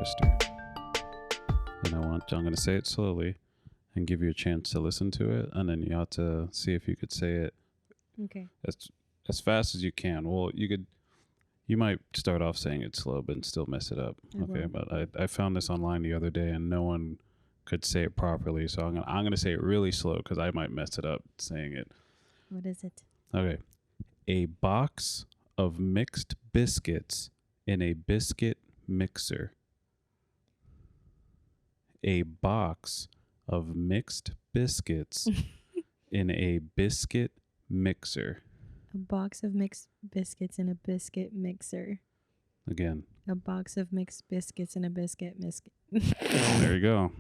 Twister. And I'm going to say it slowly and give you a chance to listen to it. And then you have to see if you could say it Okay. as fast as you can. Well, you might start off saying it slow, but still mess it up. Okay. But I found this online the other day and no one could say it properly. So I'm gonna say it really slow because I might mess it up saying it. What is it? Okay. A box of mixed biscuits in a biscuit mixer. A box of mixed biscuits in a biscuit mixer. A box of mixed biscuits in a biscuit mixer. Again. A box of mixed biscuits in a biscuit mixer. There you go.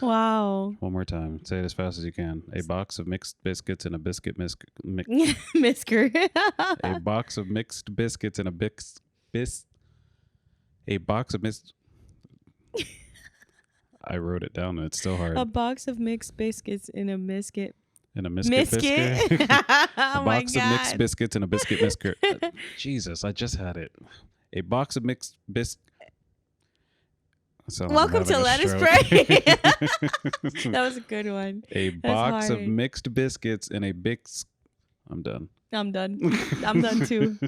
Wow. One more time. Say it as fast as you can. A box of mixed biscuits in a biscuit Misker. A box of mixed biscuits in a a box of mixed. I wrote it down and it's still hard. A box of mixed biscuits in a biscuit. In a biscuit. Oh A my box God. of mixed biscuits and a biscuit biscuit. Jesus, I just had it. A box of mixed Welcome to Let Us Pray. That was a good one. A box of mixed biscuits and a I'm done. I'm done. I'm done too.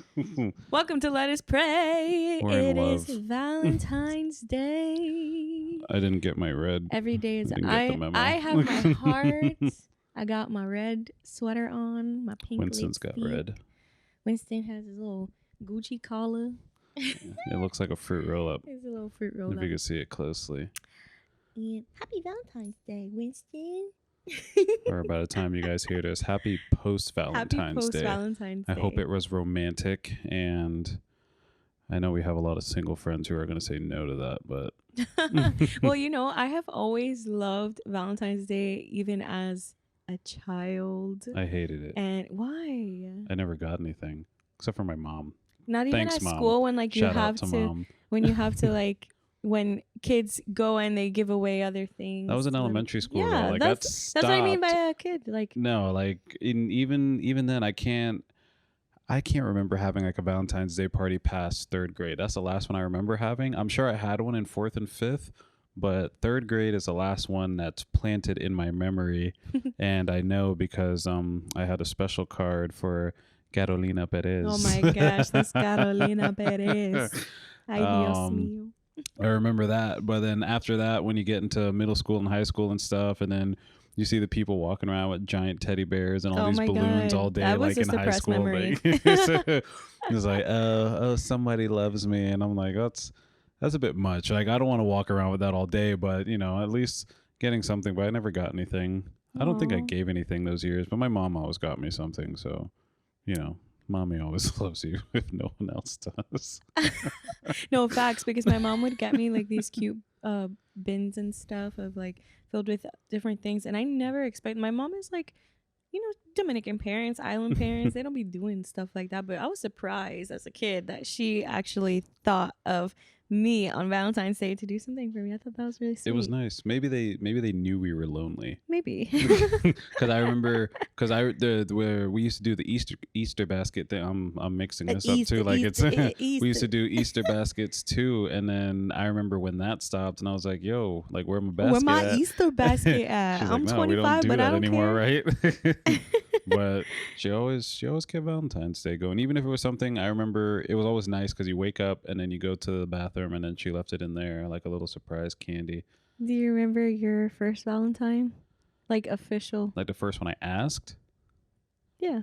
Welcome to Let Us Pray. It is Valentine's Day. I didn't get my red. Every day is I have my heart. I got my red sweater on, my pink Winston's lipstick. got red. Winston has his little Gucci collar. It looks like a fruit roll up. It's a little fruit roll up. If you can see it closely. And happy Valentine's Day, Winston. Or by the time you guys hear this, happy post-Valentine's Day. Valentine's Day. I hope it was romantic, and I know we have a lot of single friends who are going to say no to that, but... Well, you know, I have always loved Valentine's Day, even as a child. I hated it. And why? I never got anything, except for my mom. Not even Thanks, at Mom. school when like Shout you have out to to Mom. when you have to like when kids go and they give away other things. That was in elementary school. Yeah, though. Like, that's what I mean by a kid. Like no, like even then I can't remember having like a Valentine's Day party past third grade. That's the last one I remember having. I'm sure I had one in fourth and fifth, but third grade is the last one that's planted in my memory. And I know because I had a special card for Carolina Perez. oh my gosh, this Carolina Perez. Ay, Dios mío. I remember that. But then after that, when you get into middle school and high school and stuff, and then you see the people walking around with giant teddy bears and all these balloons all day, that like was in high school. memory. It's like, oh, somebody loves me. And I'm like, that's a bit much. Like, I don't want to walk around with that all day, but, you know, at least getting something. But I never got anything. I don't think I gave anything those years, but my mom always got me something. So, you know, mommy always loves you if no one else does. No, facts, because my mom would get me like these cute bins and stuff of like filled with different things, and I never expect. My mom is like, you know, Dominican parents, island parents, they don't be doing stuff like that, but I was surprised as a kid that she actually thought of me on Valentine's Day to do something for me. I thought that was really sweet. It was nice. Maybe they knew we were lonely. Maybe. Because I remember, where we used to do the Easter basket thing. I'm mixing this up too. Like we used to do Easter baskets too, and then I remember when that stopped, and I was like, "Yo, like where my basket? Where my Easter basket at? She's I'm like, 25, but I don't anymore, care. right?" But she always kept Valentine's Day going, even if it was something. I remember it was always nice because you wake up and then you go to the bathroom, and then she left it in there like a little surprise candy. Do you remember your first Valentine? Like official? Like the first one I asked? Yeah.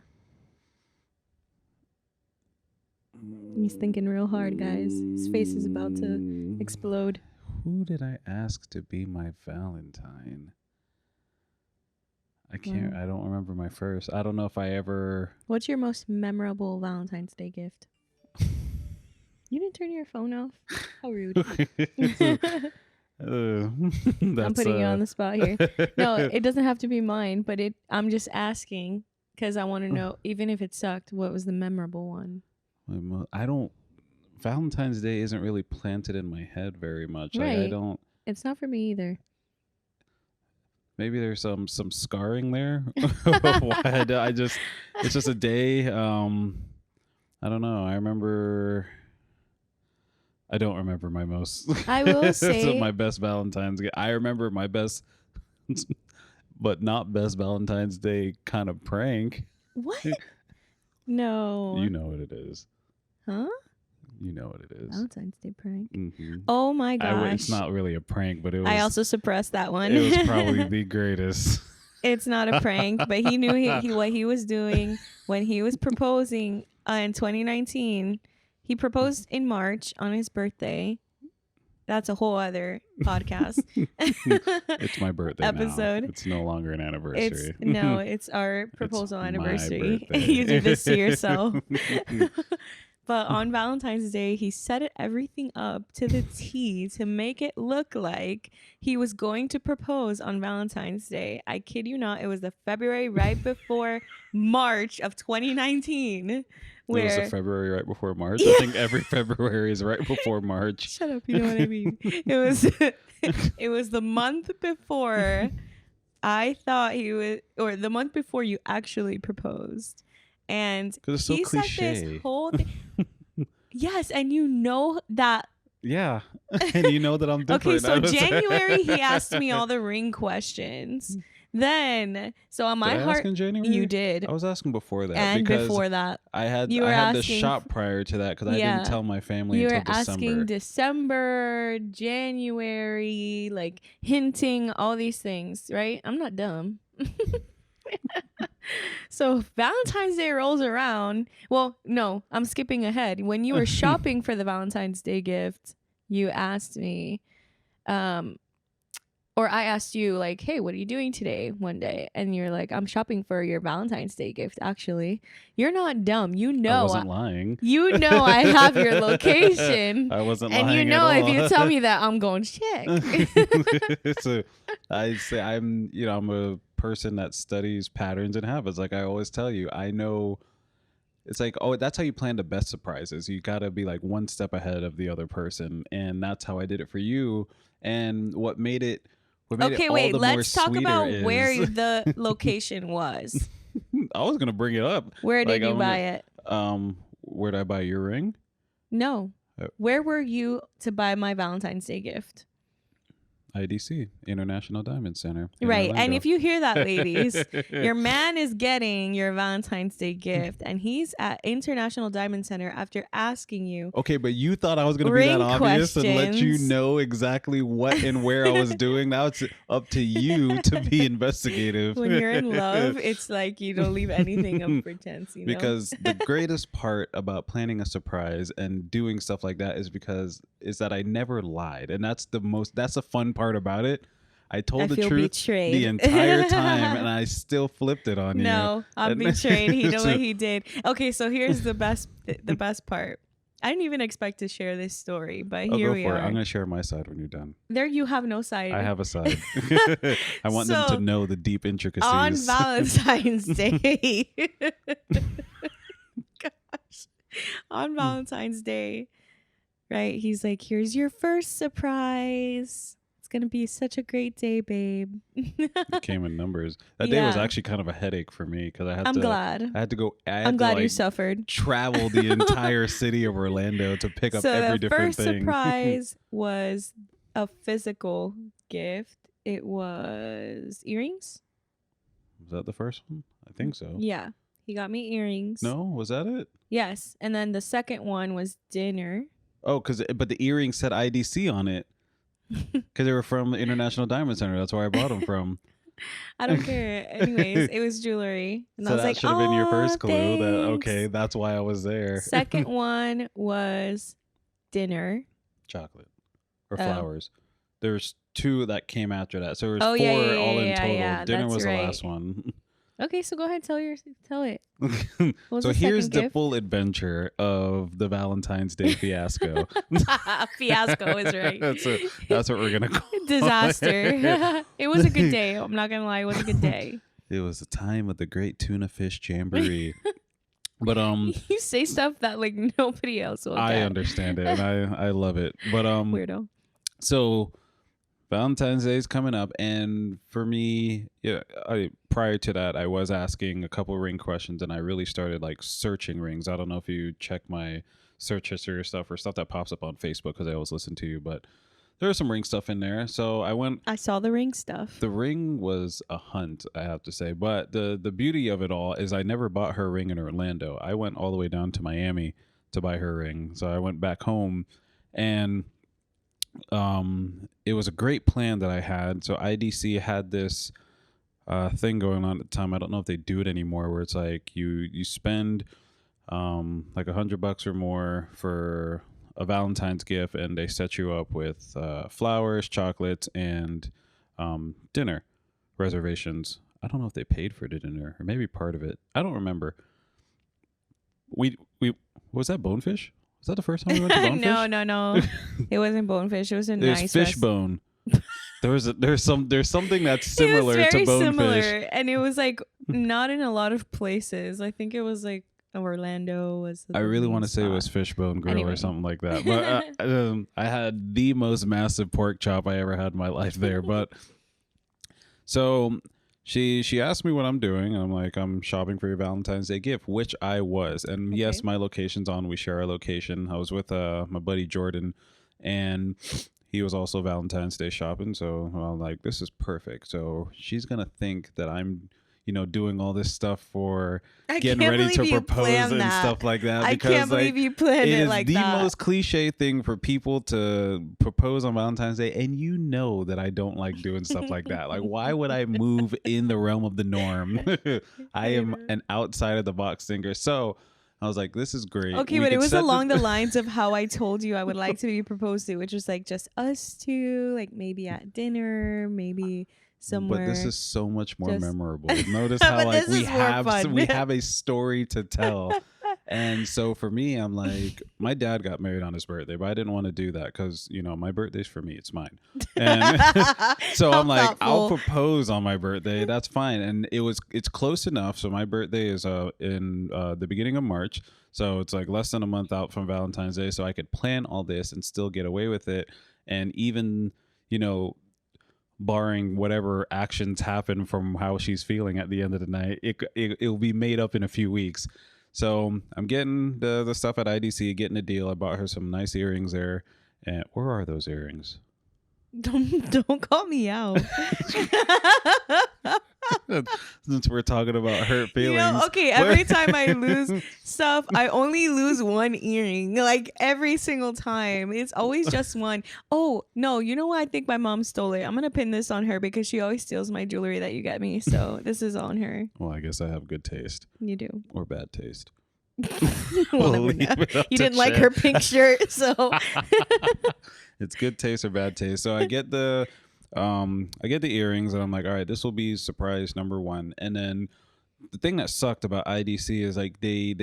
He's thinking real hard, guys. His face is about to explode. Who did I ask to be my Valentine? I don't remember my first. I don't know if I ever... What's your most memorable Valentine's Day gift? You didn't turn your phone off? How rude. I'm putting you on the spot here. No, it doesn't have to be mine, but I'm just asking because I want to know, even if it sucked, what was the memorable one? Valentine's Day isn't really planted in my head very much. Right. Like, I don't... It's not for me either. Maybe there's some scarring there. It's just a day. I don't know. I remember I don't remember my most. I will So say my best Valentine's. I remember my best, but not best Valentine's Day kind of prank. what? You No. know what it is. Huh? You know what it is. Valentine's Day prank. Mm-hmm. Oh my It's gosh. not really a prank, but I also suppressed that one. it was probably the greatest. It's not a prank, but he knew he what he was doing when he was proposing in 2019. He proposed in March on his birthday. That's a whole other podcast It's my birthday episode. now. It's no longer an anniversary. It's our proposal It's my anniversary. birthday. You did this to yourself. But on Valentine's Day, he set everything up to the T to make it look like he was going to propose on Valentine's Day. I kid you not, it was the February right before March of 2019. It was Where the February right before March. Yeah. I think every February is right before March. Shut up, you know what I mean. It was it was the month before I thought he was, or the month before you actually proposed. And 'Cause it's so he said cliche. this whole thing. Yes, and you know that. Yeah. And you know that I'm different. Okay, so I was- January he asked me all the ring questions. Then, so on my Did I heart, ask in January? you did, I was asking before that and because before that, I had you were the asking shop prior to that because I Yeah. didn't tell my family you were until asking December. December, January, like hinting all these things, right? I'm not dumb. So Valentine's Day rolls around. Well, no, I'm skipping ahead. When you were shopping for the Valentine's Day gift, you asked me, or I asked you, like, hey, what are you doing today one day? And you're like, I'm shopping for your Valentine's Day gift, actually. You're not dumb. You I know, wasn't lying. you know I have your location. I wasn't And lying. you know, at if all. you tell me that, I'm going to check. So I say I'm a person that studies patterns and habits. Like I always tell you, I know. It's like, oh, that's how you plan the best surprises. You got to be like one step ahead of the other person, and that's how I did it for you. And what made it Okay, all wait, the more let's talk sweeter about is- where the location was. I was gonna bring it up. Where did Like, you buy it? Where did I buy your ring? No. Oh. Where were you to buy my Valentine's Day gift? IDC, International Diamond Center. in Right. And Orlando. if you hear that, ladies, your man is getting your Valentine's Day gift, and he's at International Diamond Center after asking you. Okay, but you thought I was going to be Ring that obvious and let you questions. know exactly what and where I was doing. Now it's up to you to be investigative. When you're in love, it's like you don't leave anything of pretense, you know? Because the greatest part about planning a surprise and doing stuff like that is that I never lied. And that's the fun part about it. I told I the feel truth betrayed. the entire time and I still flipped it on you. No, I'm And- betrayed. He know what he did. Okay, so here's the best part. I didn't even expect to share this story, but Oh, here go we for it. are. I'm going to share my side when you're done. There you have no side. I have a side. I want them So, to know the deep intricacies. on Valentine's Day. Gosh. On Valentine's Day, right? He's like, here's your first surprise. It's going to be such a great day, babe. It came in numbers. That day was Yeah. actually kind of a headache for me because I'm glad. I had to go. I'm glad you suffered. travel the entire city of Orlando to pick up So every the different first thing. surprise was a physical gift. It was earrings. Was that the first one? I think so. Yeah. He got me earrings. No, was that it? Yes. And then the second one was dinner. Oh, but the earrings said IDC on it because they were from the International Diamond Center. That's where I bought them from. I don't care. Anyways, it was jewelry. And So I was that like, should have been your first clue. thanks. That okay, that's why I was there. Second one was dinner. Chocolate or Oh. flowers. There's two that came after that, so there was Oh, four yeah, yeah, all in yeah, total. yeah, Dinner that's was right. the last one. Okay, so go ahead, tell it. was So the here's second the gift? full adventure of the Valentine's Day fiasco. Fiasco is right. That's what we're gonna call it. Disaster. It was a good day. I'm not gonna lie, it was a good day. It was the time of the great tuna fish jamboree. But You say stuff that like nobody else will I get. understand it and I love it. But Weirdo. so Valentine's Day is coming up, and for me, prior to that, I was asking a couple ring questions, and I really started like searching rings. I don't know if you check my search history or stuff, or stuff that pops up on Facebook because I always listen to you. But there was some ring stuff in there. So I went. I saw the ring stuff. The ring was a hunt, I have to say. But the beauty of it all is I never bought her ring in Orlando. I went all the way down to Miami to buy her ring. So I went back home, and it was a great plan that I had. So IDC had this thing going on at the time. I don't know if they do it anymore, where it's like you spend like $100 or more for a Valentine's gift, and they set you up with flowers, chocolates, and dinner reservations. I don't know if they paid for the dinner or maybe part of it. I don't remember. We was that Bonefish? Was that the first time we went to Bonefish? No. It wasn't Bonefish. It was a There's nice Fishbone. There's something that's similar it was to very Bonefish. similar, and it was like not in a lot of places. I think it was like Orlando was. I really want to say it was Fishbone Grill or something like that, but I had the most massive pork chop I ever had in my life there. But so she asked me what I'm doing, and I'm like, I'm shopping for your Valentine's Day gift, which I was. And yes, my location's on. We share our location. I was with my buddy Jordan, and he was also Valentine's Day shopping. So I'm like, this is perfect. So she's gonna think that I'm, doing all this stuff for getting ready to propose and stuff like that. I can't believe you planned it like that. It is the most cliche thing for people to propose on Valentine's Day, and you know that I don't like doing stuff like that. Like, why would I move in the realm of the norm? I am an outside of the box thinker. So I was like, this is great. Okay, but it was along the lines of how I told you I would like to be proposed to, which was like just us two, like maybe at dinner, maybe somewhere. But this is so much more memorable. Notice how like we have a story to tell. And so for me, I'm like, my dad got married on his birthday, but I didn't want to do that because, my birthday's for me. It's mine. And so I'm like, I'll propose on my birthday. That's fine. And it's close enough. So my birthday is in the beginning of March. So it's like less than a month out from Valentine's Day. So I could plan all this and still get away with it. And even, barring whatever actions happen from how she's feeling at the end of the night, it'll be made up in a few weeks. So I'm getting the stuff at IDC, getting a deal. I bought her some nice earrings there. And where are those earrings? Don't call me out. Since we're talking about hurt feelings. Okay, every time I lose stuff, I only lose one earring. Like every single time. It's always just one. Oh, no, you know what? I think my mom stole it. I'm going to pin this on her because she always steals my jewelry that you get me. So this is on her. Well, I guess I have good taste. You do. Or bad taste. You didn't like her pink shirt, so it's good taste or bad taste. So I get the earrings, and I'm like, all right, this will be surprise number one. And then the thing that sucked about IDC is like they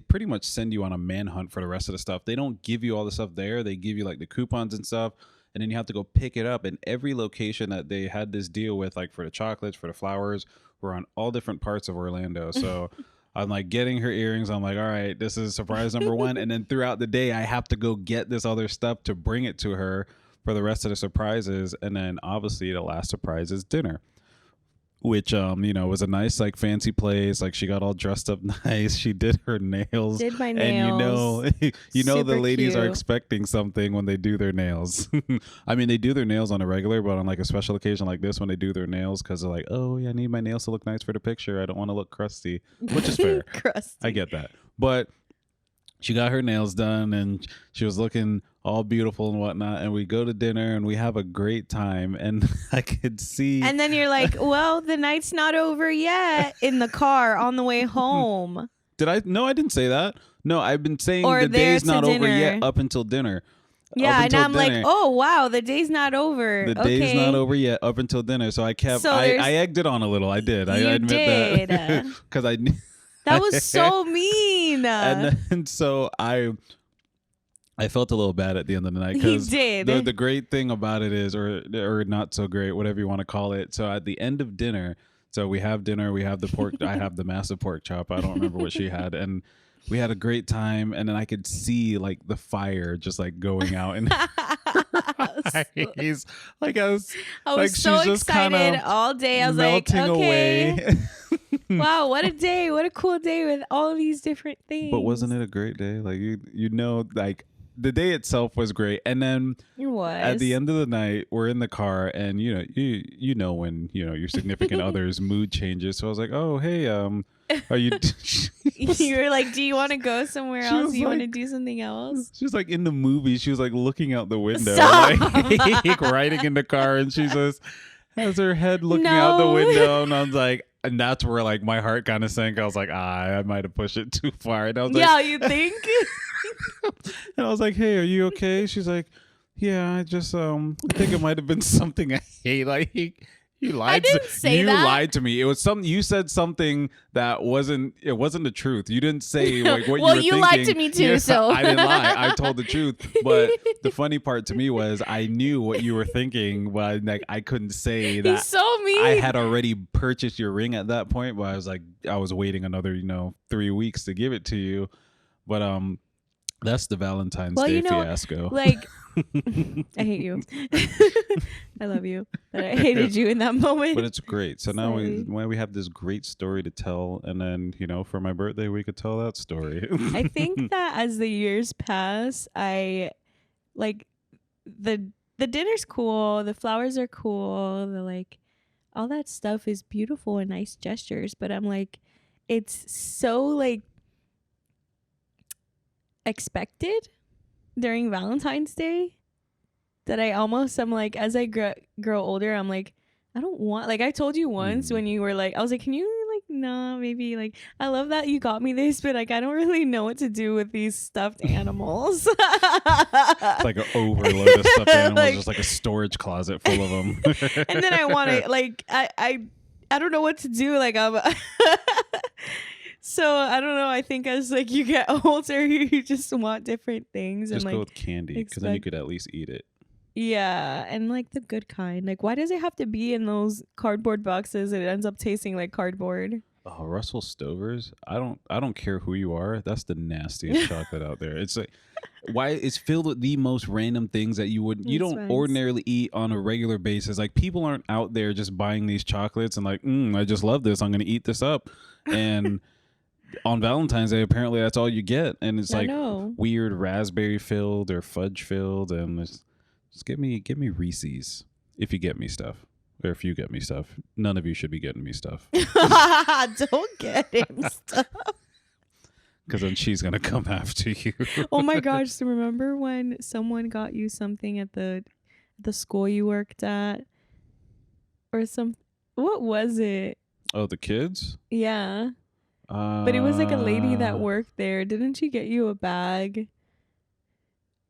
pretty much send you on a manhunt for the rest of the stuff. They don't give you all the stuff there. They give you like the coupons and stuff, and then you have to go pick it up. And every location that they had this deal with, like for the chocolates, for the flowers, were on all different parts of Orlando. So I'm like getting her earrings. I'm like, all right, this is surprise number one. And then throughout the day, I have to go get this other stuff to bring it to her for the rest of the surprises. And then obviously the last surprise is dinner, which, was a nice, like fancy place. Like she got all dressed up nice. She did her nails. Did my nails. And the ladies cute. are expecting something when they do their nails. I mean, they do their nails on a regular, but on like a special occasion like this, when they do their nails, because they're like, oh yeah, I need my nails to look nice for the picture. I don't want to look crusty, which is fair. Crusty. I get that. But she got her nails done and she was looking all beautiful and whatnot. And we go to dinner and we have a great time. And I could see. And then you're like, well, the night's not over yet in the car on the way home. Did I? No, I didn't say that. No, I've been saying or the day's not dinner. over yet up until dinner. Yeah, and I'm like, oh, wow, the day's not over. The day's not over yet up until dinner. So I kept, I egged it on a little. I did. I admit that. Because I knew. That was so mean. And then so I felt a little bad at the end of the night because the great thing about it is, or not so great, whatever you want to call it. So at the end of dinner, so we have dinner, we have the pork. I have the massive pork chop. I don't remember what she had, and we had a great time. And then I could see like the fire just like going out in her eyes. Like I was like, so excited all day. I was like, okay. Away. Wow, what a day. What a cool day with all these different But wasn't things. it a great day? Like you know, like the day itself was great. And then It at the was. end of the night, we're in the car, and you know when your significant other's mood changes. So I was like, oh hey, are you? You were like, do you want to go somewhere She else? was Do you want to like, do something else? she was like in the movie. She was like looking out the window, Stop. like riding in the car, and she just has her head looking out the No. window, and I was like, and that's where like my heart kind of sank. I was like, I might have pushed it too far, and I was like, Yeah, you think? and I was like, hey, are you okay? She's like, yeah, I just I think it might have been something I hate. Like you I lied didn't say you that. lied to me. It was something you said something that wasn't the truth. You didn't say like what Well, you were you lied thinking. to me too, Yeah, so. I didn't lie. I told the truth. But the funny part to me was I knew what you were thinking, but like I couldn't say that. He's so mean. I had already purchased your ring at that point, but I was like, I was waiting another 3 weeks to give it to you. But that's the Valentine's Well, Day you know, fiasco. like, I hate you. I love you, but I hated you in that moment. But it's great. So now Slightly. we have this great story to tell, and then for my birthday we could tell that story. I think that as the years pass, I like the dinner's cool, the flowers are cool, the like all that stuff is beautiful and nice gestures, but I'm like it's so like expected during Valentine's Day that I'm like as I grow older, I'm like I don't want like I told you once when you were like I was like, can you like nah maybe like I love that you got me this, but like I don't really know what to do with these stuffed animals. It's like an overload of stuffed animals, Like- just like a storage closet full of them. And then I want to like I don't know what to do like I'm so I don't know, I think as like you get older you just want different things Just and go like with candy, because then you expect- could at least eat it. yeah, and like the good kind. Like why does it have to be in those cardboard boxes and it ends up tasting like cardboard? Oh, Russell Stover's. I don't care who you are. That's the nastiest chocolate out there. It's like why it's filled with the most random things that you It's don't fine. ordinarily eat on a regular basis. Like people aren't out there just buying these chocolates and like, I just love this. I'm gonna eat this up. And on Valentine's Day, apparently that's all you get. And it's I like know. weird raspberry filled or fudge filled, and just give me Reese's if you get me stuff. Or if you get me stuff. None of you should be getting me stuff. Don't get him stuff. Because then she's going to come after you. Oh my gosh, so remember when someone got you something at the school you worked at? Or some what was it? Oh, the kids? Yeah. But it was like a lady that Uh, worked there. Didn't she get you a bag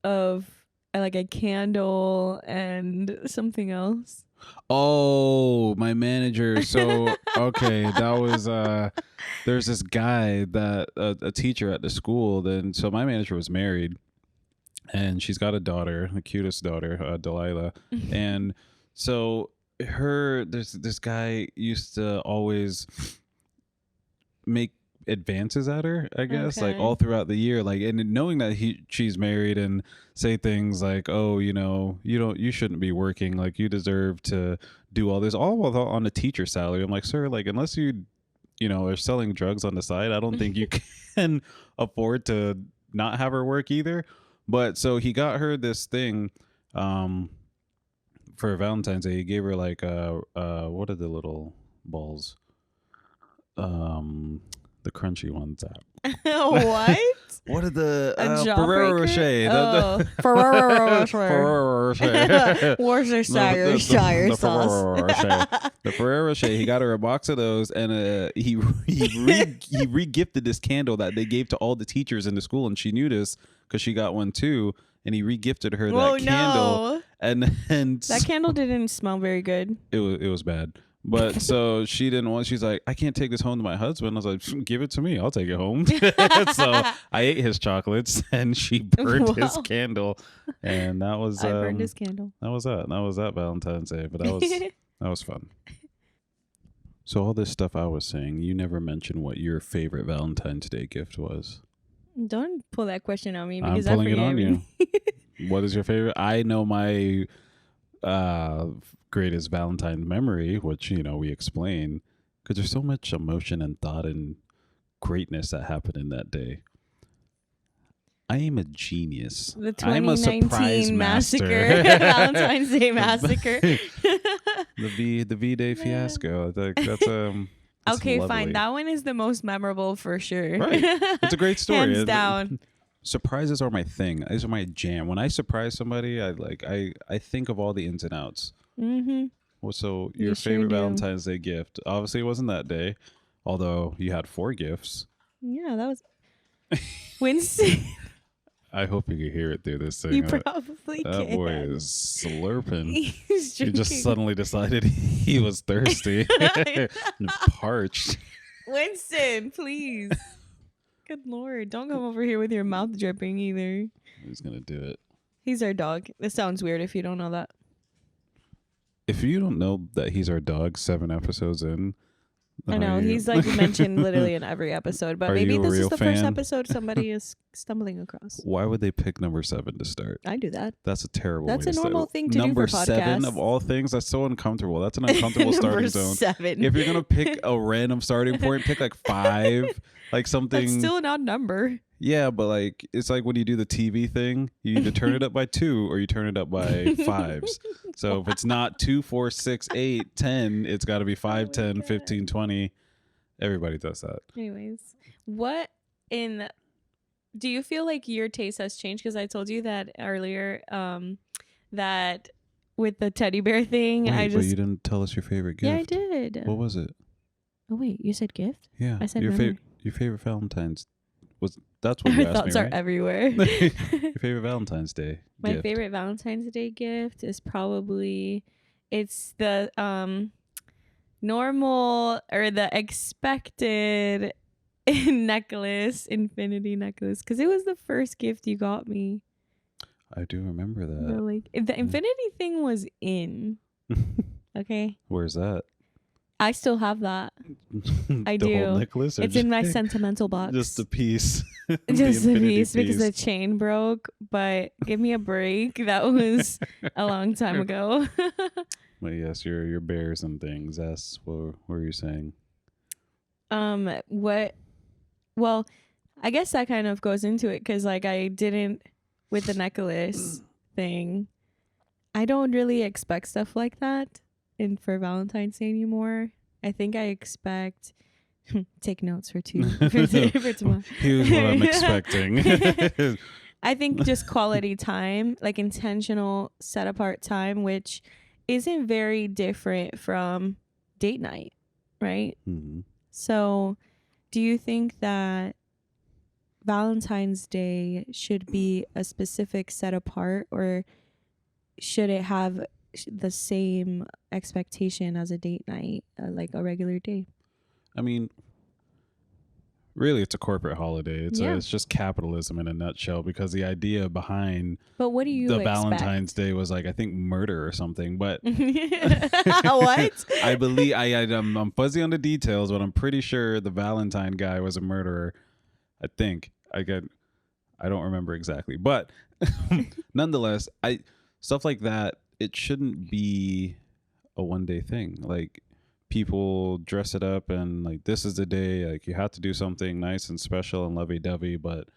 of like a candle and something else? Oh, my manager. So, okay, that was, there's this guy that, a teacher at the school. Then, so my manager was married, and she's got a daughter, the cutest daughter, Delilah. And so there's this guy used to always make advances at her, I guess, like Okay. all throughout the year, like, and knowing that she's married, and say things like, oh, you shouldn't be working, like you deserve to do all this, all on a teacher salary. I'm like, sir, like unless you are selling drugs on the side, I don't think you can afford to not have her work either. But so he got her this thing for Valentine's Day. He gave her like what are the little balls, the crunchy ones. What? What are the A Ferrero jawbreaker? Rocher? Oh, Ferrero Rocher. Ferrero Rocher. Worcestershire the sauce. Ferrero Rocher. The Ferrero Rocher. He got her a box of those, and he re-gifted this candle that they gave to all the teachers in the school, and she knew this because she got one too. And he re-gifted her Oh that candle, no. and That candle didn't smell very good. it was bad. But so she didn't want. She's like, I can't take this home to my husband. I was like, give it to me. I'll take it home. So I ate his chocolates, and she burned his Wow. candle, and that was I burned his candle. that was that Valentine's Day. But that was fun. So all this stuff I was saying, you never mentioned what your favorite Valentine's Day gift was. Don't pull that question on me I'm because pulling I it forget on you. everything. What is your favorite? I know my greatest Valentine memory, which we explain, because there's so much emotion and thought and greatness that happened in that day. I am a genius. The I'm a surprise 2019 master. massacre, Valentine's Day massacre. The V Day fiasco. That's that's Okay, lovely. fine. That one is the most memorable for sure. Right. It's a great story. Hands down. Surprises are my thing. These are my jam. When I surprise somebody, I think of all the ins and outs. Mm-hmm. Well, so You your sure favorite do. Valentine's Day gift? Obviously, it wasn't that day, although you had 4 gifts. Yeah, that was Winston. I hope you can hear it through this thing. You probably That can. boy is slurping. He's He just drinking. suddenly decided he was thirsty and parched. Winston, please. Good Lord. Don't come over here with your mouth dripping either. He's gonna do it. He's our dog. This sounds weird if you don't know that. If you don't know that he's our dog, 7 episodes in, I then know. are you- He's like mentioned literally in every episode, but Are maybe you a this is real the first fan? episode somebody is stumbling across. Why would they pick number 7 to start? I do that. That's a terrible. That's way a to normal start. thing to do Number for 7 podcasts. of all things. That's so uncomfortable. That's an uncomfortable starting Number zone. 7. If you're gonna pick a random starting point, pick like 5, like something. That's still an odd number. Yeah, but like it's like when you do the TV thing, you either turn it up by 2 or you turn it up by 5s. So if it's not 2, 4, 6, 8, 10, it's got to be 5, my 10, God. 15, 20. Everybody does that. Anyways, what in do you feel like your taste has changed? Because I told you that earlier, that with the teddy bear thing, Wait, I but just you didn't tell us your favorite gift. yeah, I did. What was it? Oh wait, you said gift? Yeah, I said your memory. your favorite Valentine's was that's what you Our asked thoughts me, are right? everywhere. Your favorite Valentine's Day My gift. favorite Valentine's Day gift is probably it's the normal or the expected necklace, infinity necklace, because it was the first gift you got me. I do remember The, that. like the infinity thing was in. Okay, Where's that? I still have that. I The do. whole necklace? Or It's in my just- sentimental box. Just a pice. The Just a infinity piece because the chain broke. But give me a break. That was a long time ago. Well, yes, your bears and things. That's what were you saying? What? Well, I guess that kind of goes into it because like I didn't with the necklace thing. I don't really expect stuff like that in for Valentine's Day anymore. I think I expect take notes for for tomorrow. Here's what I'm expecting. I think just quality time, like intentional set apart time, which isn't very different from date night, right? Hmm. So, do you think that Valentine's Day should be a specific set apart, or should it have the same expectation as a date night, like a regular day? I mean, really, it's a corporate holiday. Yeah. It's just capitalism in a nutshell. Because the idea behind But what do you the expect? Valentine's Day was like I think murder or something. But What? I believe I'm fuzzy on the details, but I'm pretty sure the Valentine guy was a murderer. I think I don't remember exactly, but nonetheless, stuff like that. It shouldn't be a one-day thing. Like people dress it up and like this is the day. Like you have to do something nice and special and lovey-dovey, but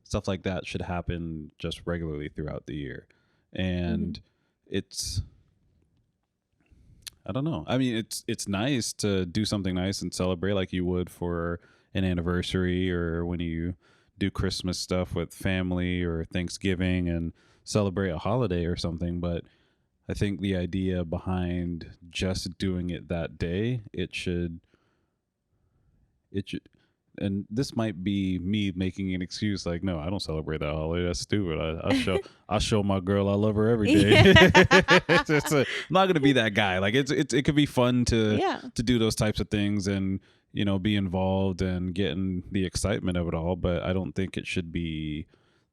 stuff like that should happen just regularly throughout the year. And it's I don't know. I mean, it's nice to do something nice and celebrate like you would for an anniversary or when you do Christmas stuff with family or Thanksgiving and celebrate a holiday or something. But I think the idea behind just doing it that day, it should, and this might be me making an excuse like, no, I don't celebrate that holiday. That's stupid. I show my girl I love her every day. I'm not gonna be that guy. Like it could be fun to Yeah. do those types of things and be involved and getting the excitement of it all. But I don't think it should be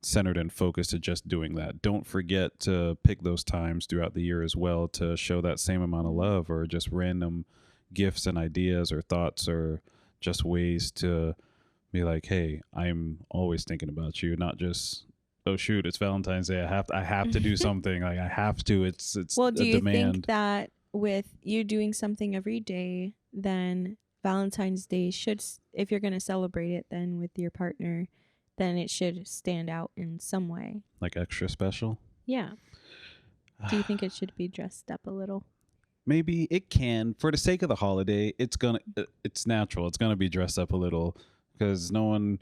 centered and focused to just doing that. Don't forget to pick those times throughout the year as well to show that same amount of love, or just random gifts and ideas or thoughts, or just ways to be like, hey, I'm always thinking about you, not just, oh shoot, it's Valentine's Day, I have to do something. Like I have to. It's Well, a do you demand. think that with you doing something every day, then Valentine's Day should, if you're gonna celebrate it, then with your partner, then it should stand out in some way. Like extra special. Yeah. Do you think it should be dressed up a little? Maybe it can, for the sake of the holiday. It's natural. It's gonna be dressed up a little because no one.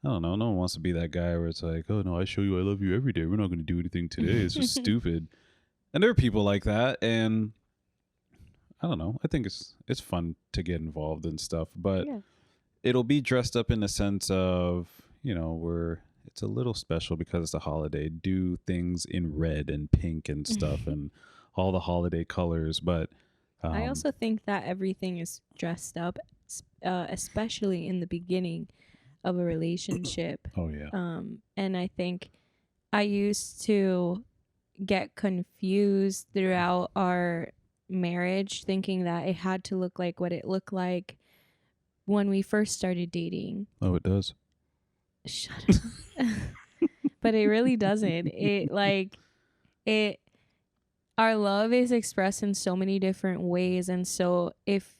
I don't know. No one wants to be that guy where it's like, oh no, I show you I love you every day. We're not going to do anything today. It's just stupid. And there are people like that, and I don't know. I think it's fun to get involved in stuff, but Yeah. it'll be dressed up in the sense of, it's a little special because it's a holiday. Do things in red and pink and stuff and all the holiday colors, but I also think that everything is dressed up, especially in the beginning of a relationship. oh yeah. And I think I used to get confused throughout our marriage, thinking that it had to look like what it looked like when we first started dating. Oh, it does. Shut up. But it really doesn't. It our love is expressed in so many different ways, and so if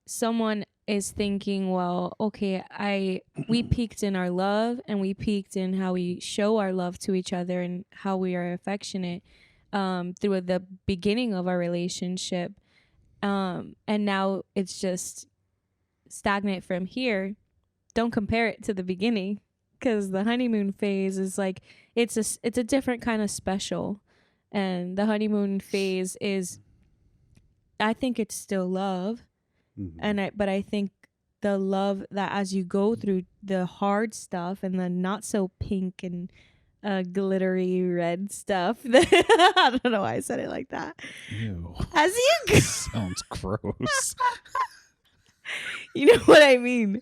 someone is thinking, well, okay, we peaked in our love and we peaked in how we show our love to each other and how we are affectionate through the beginning of our relationship, and now it's just stagnant from here. Don't compare it to the beginning, because the honeymoon phase is like it's a different kind of special, and the honeymoon phase is, I think it's still love. But I think the love that as you go through the hard stuff and the not so pink and glittery red stuff, I don't know why I said it like that. Ew. As you go, Sounds gross. you know what I mean.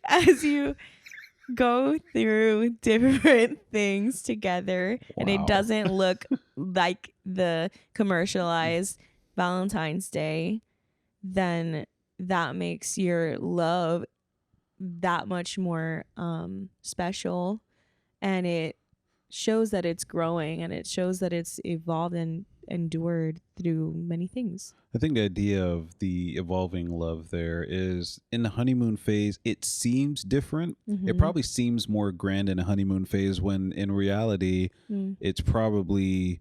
As you go through different things together, and it Wow. doesn't look like the commercialized Valentine's Day, then that makes your love that much more special, and it shows that it's growing, and it shows that it's evolved and endured through many things. I think the idea of the evolving love there is in the honeymoon phase, it seems different. It probably seems more grand in a honeymoon phase when in reality, it's probably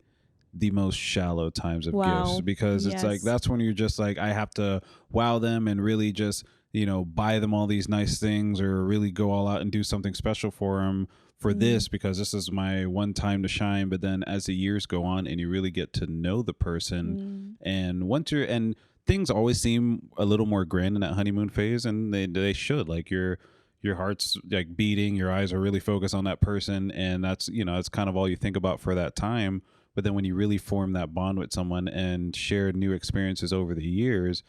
the most shallow times of gifts, because it's like, Yes. that's when you're just like, I have to wow them and really just, buy them all these nice things or really go all out and do something special for them for this, because this is my one time to shine. But then as the years go on and you really get to know the person, and and things always seem a little more grand in that honeymoon phase, and they should, like your heart's like beating, your eyes are really focused on that person, and that's it's kind of all you think about for that time. But then when you really form that bond with someone and share new experiences over the years,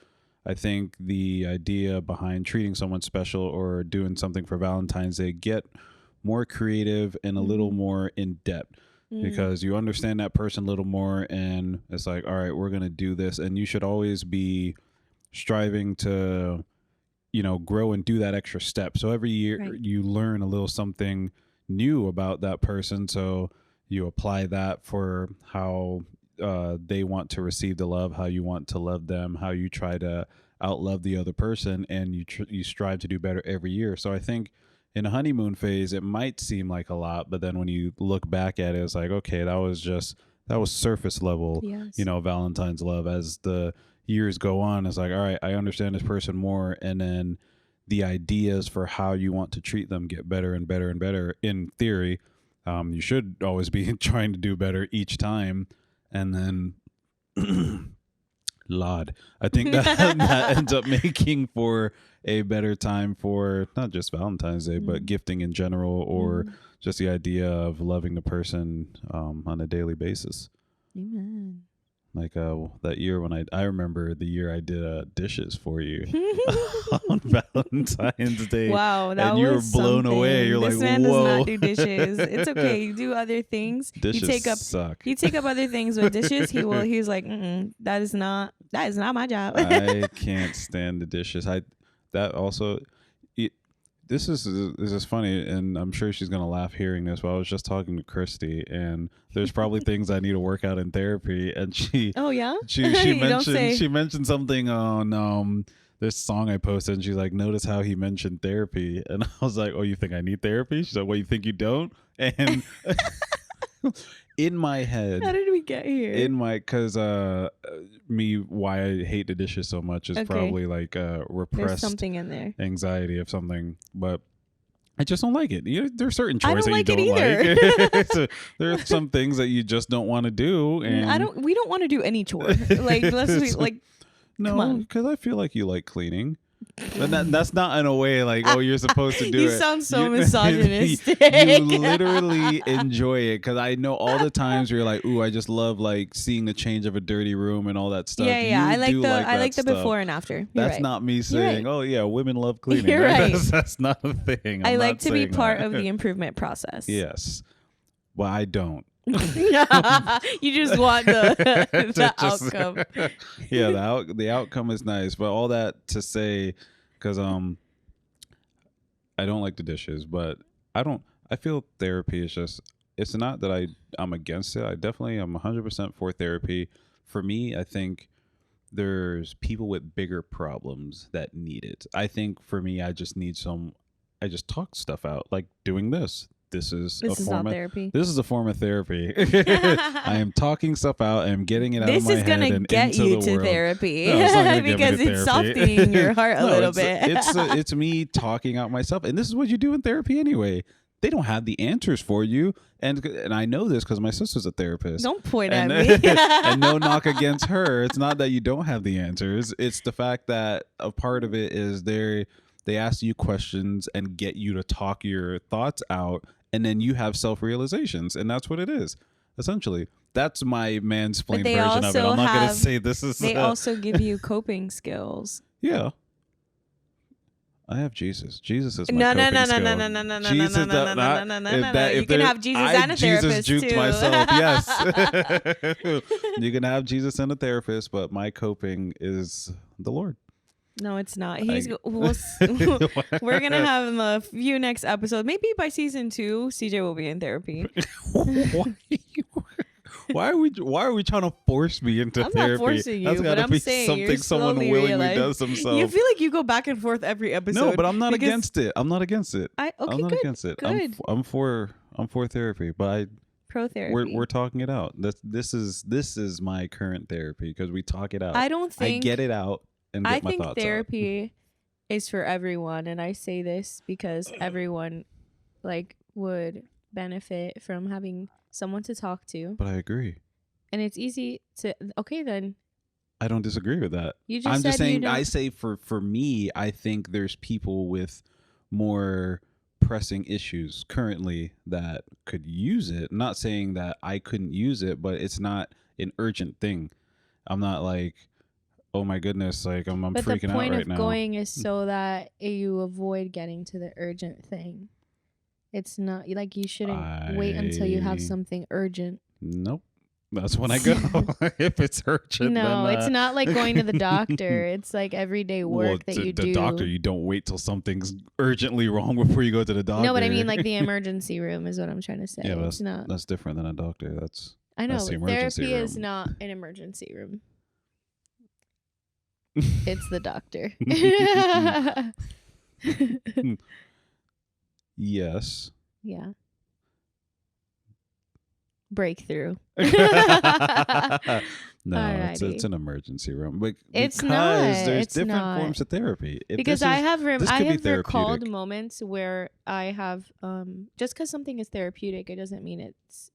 I think the idea behind treating someone special or doing something for Valentine's Day get more creative and a little more in depth, because you understand that person a little more, and it's like, all right, we're going to do this. And you should always be striving to, grow and do that extra step. So every year you learn a little something new about that person. So you apply that for how they want to receive the love, how you want to love them, how you try to outlove the other person, and you strive to do better every year. So I think in a honeymoon phase, it might seem like a lot, but then when you look back at it, it's like, okay, that was surface level, Yes. Valentine's love. As the years go on, it's like, all right, I understand this person more, and then the ideas for how you want to treat them get better and better and better. In theory, you should always be trying to do better each time, and then Lord, I think that that ends up making for a better time for not just Valentine's Day, but gifting in general, or just the idea of loving the person on a daily basis. Amen. Like that year when I remember the year I did dishes for you on Valentine's Day. Wow, that and you were was blown something. away. You're This like, man whoa. does not do dishes. It's okay. You do other things. Dishes you take up suck. You take up other things with dishes. He's like, that is not my job. I can't stand the dishes. This is funny, and I'm sure she's gonna laugh hearing this. But I was just talking to Christy, and there's probably things I need to work out in therapy. And Oh yeah. she You don't say. mentioned something on this song I posted, and she's like, notice how he mentioned therapy, and I was like, oh, you think I need therapy? She's like, well, you think you don't? And in my head, How did we get here? because me, why I hate the dishes so much is Okay. probably like There's repressed something in there. anxiety of something, but I just don't like it. There are certain I chores don't that like you it don't either. like. So there are some things that you just don't want to do, and We don't want to do any chore. Like let's be like. Come no, on. because I feel like you like cleaning. But that's not in a way like, oh, you're supposed to do You it. sound so You- misogynistic. You literally enjoy it, because I know all the times where you're like, ooh, I just love like seeing the change of a dirty room and all that stuff. Yeah. You I like do the that the stuff. before and after. You're That's right. not me You're saying, right. oh yeah, women love cleaning. You're right. That's not a thing. I I'm like not to be saying part that. of the improvement process. Yes, but I don't. You just want the Just- outcome. Yeah, the outcome is nice, but all that to say, because I don't like the dishes, but I feel therapy is just, it's not that I'm against it. I definitely am 100% for therapy. For me, I think there's people with bigger problems that need it. I think for me, I just talk stuff out, like doing this. This is This is form not of therapy. This is a form of therapy. I am talking stuff out. I'm getting it out of This my is head gonna and get into you the to world. therapy No, it's not gonna get me to because it's therapy. softening your heart a No, little it's, bit. it's me talking out myself, and this is what you do in therapy anyway. They don't have the answers for you, and I know this because my sister's a therapist. Don't point at and, me. and no knock against her. It's not that you don't have the answers. It's the fact that a part of it is they ask you questions and get you to talk your thoughts out, and then you have self-realizations, and that's what it is, essentially. That's my mansplain they version of it. also I'm not going to have- say this is... They also give you coping skills. Yeah. I have Jesus. Jesus is my No, coping no, skill. no, no, no, no, no, Jesus no, does no, not- no, no, if no, that- no. if You can there- have Jesus I and a therapist Jesus juked too. myself, yes. You can have Jesus and a therapist, but my coping is the Lord. No, it's not. I- We're gonna have him a few next episode. Maybe by season 2, CJ will be in therapy. Why are we trying to force me into I'm therapy? not forcing you, That's but gotta I'm be saying something you're someone slowly willingly realizing- does themselves. You feel like you go back and forth every episode. No, but I'm not because against it. I'm not against it. Okay, I'm not good. against it. Good. I'm for therapy, but Pro therapy. we're talking it out. This is my current therapy, because we talk it out. I don't think. I get it out and get I my think thoughts therapy is for everyone, and I say this because everyone would benefit from having someone to talk to, out. But I agree. and it's easy to. Okay, then I don't disagree with that. you just I'm said just you saying. don't. I say for me, I think there's people with more pressing issues currently that could use it. I'm not saying that I couldn't use it, but it's not an urgent thing. I'm not like, oh my goodness, like I'm but freaking the out point right of now. going is so that you avoid getting to the urgent thing. It's not like you shouldn't wait until you have I- something urgent. Nope. That's when I go. If it's urgent, No, then, it's not like going to the doctor. It's like everyday work that to you the do. doctor, you don't wait till something's urgently wrong before you go to the doctor. No, but I mean like the emergency room is what I'm trying to say. Yeah, but It's not. that's different than a doctor. That's I know that's the but emergency therapy is room. not an emergency room. It's the doctor. Yes. Yeah. Breakthrough. No, Alrighty. it's an emergency room. But It's because not. there's It's different not. forms of therapy. If Because this I is- have this I could be have recalled therapeutic. moments where I have just because something is therapeutic, it doesn't mean it's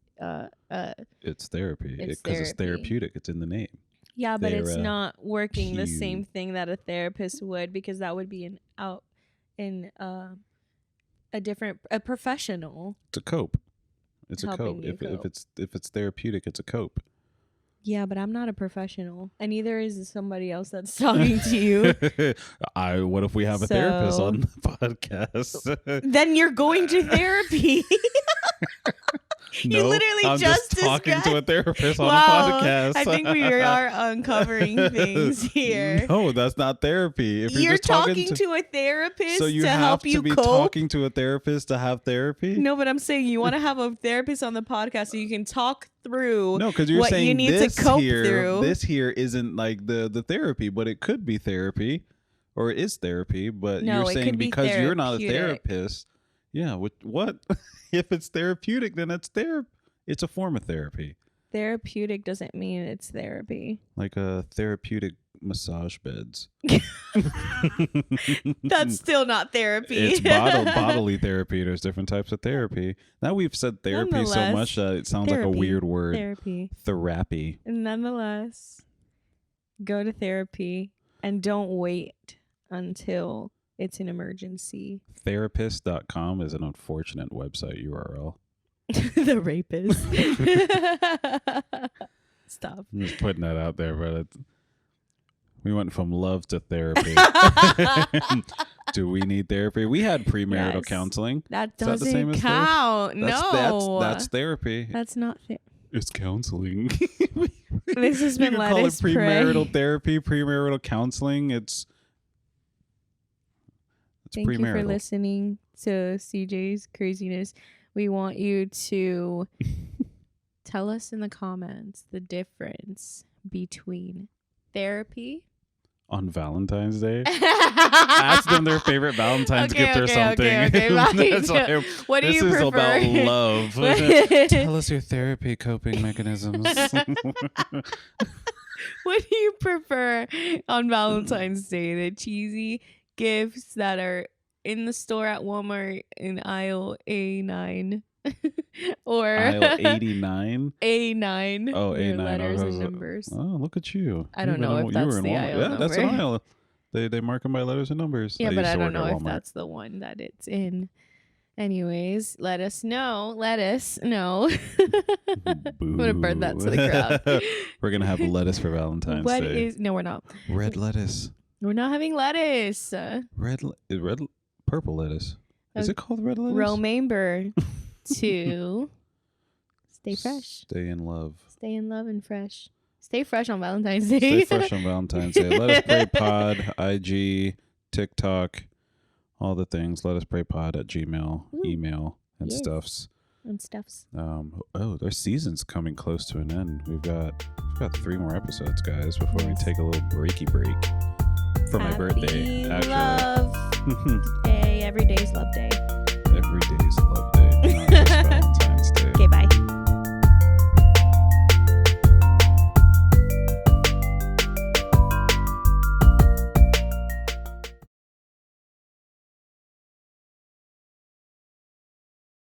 it's therapy It's because it's therapy. therapeutic. It's in the name. yeah, but They're, it's not working the pew. same thing that a therapist would, because that would be a professional. It's a cope. It's a Helping cope. you If cope. it's therapeutic, it's a cope. Yeah, but I'm not a professional, and neither is somebody else that's talking to you. What if we have a therapist So- on the podcast? Then you're going to therapy. No, literally I'm just talking to a described- therapist on Wow, a podcast. I think we are uncovering things here. No, that's not therapy. If You're just talking to a therapist so you to have help to you be cope. talking to a therapist to have therapy. No, but I'm saying you want to have a therapist on the podcast so you can talk through. No, because you're what saying you need this to cope here, through. this here isn't like the therapy, but it could be therapy, or it is therapy, but No, you're it saying could be because you're not a therapeutic. therapist. Yeah, what? If it's therapeutic, then it's a form of therapy. Therapeutic doesn't mean it's therapy. Like a therapeutic massage beds. That's still not therapy. It's bodily therapy. There's different types of therapy. Now we've said therapy so Nonetheless, much that it sounds like a therapy. weird word. Therapy. Therapy. Nonetheless, go to therapy and don't wait until it's an emergency. Therapist.com is an unfortunate website URL. The rapist. Stop. I'm just putting that out there, but we went from love to therapy. Do we need therapy? We had premarital Yes. counseling. That Is that the doesn't same as count. No. That's therapy. That's not It's counseling. This has been You can call it Lettuce Pray. premarital therapy, premarital counseling. It's Thank you for premarital. listening to CJ's craziness. We want you to tell us in the comments the difference between therapy On Valentine's Day, ask them their favorite Valentine's gift or something. Okay. That's Right. What do this you is prefer? about love. Tell us your therapy coping mechanisms. What do you prefer on Valentine's Day? The cheesy gifts that are in the store at Walmart in aisle A9 or Aisle 89. A9. Oh, Your A9. letters I and was- numbers. Oh, look at you. I don't You know even if you that's were in the Walmart. aisle Yeah, that's an number. aisle. They mark them by letters and numbers. Yeah, but used I to don't work know at if Walmart. that's the one that it's in. Anyways, let us know. Let us know. I'm gonna burn that to the crowd. We're gonna have lettuce for Valentine's What Day. is? No, we're not. Red lettuce. We're not having lettuce. Purple lettuce. Is it called red lettuce? Remember to stay fresh. Stay in love. Stay in love and fresh. Stay fresh on Valentine's Day. Stay fresh on Valentine's Day. Let us pray pod, IG, TikTok, all the things. Let us pray pod at Gmail, Ooh. email, and Yes. stuffs. And stuffs. Their season's coming close to an end. We've got 3 more episodes, guys, before we Yes. take a little breaky break for my birthday. Happy Actually, love day. Every day's love day. every day's love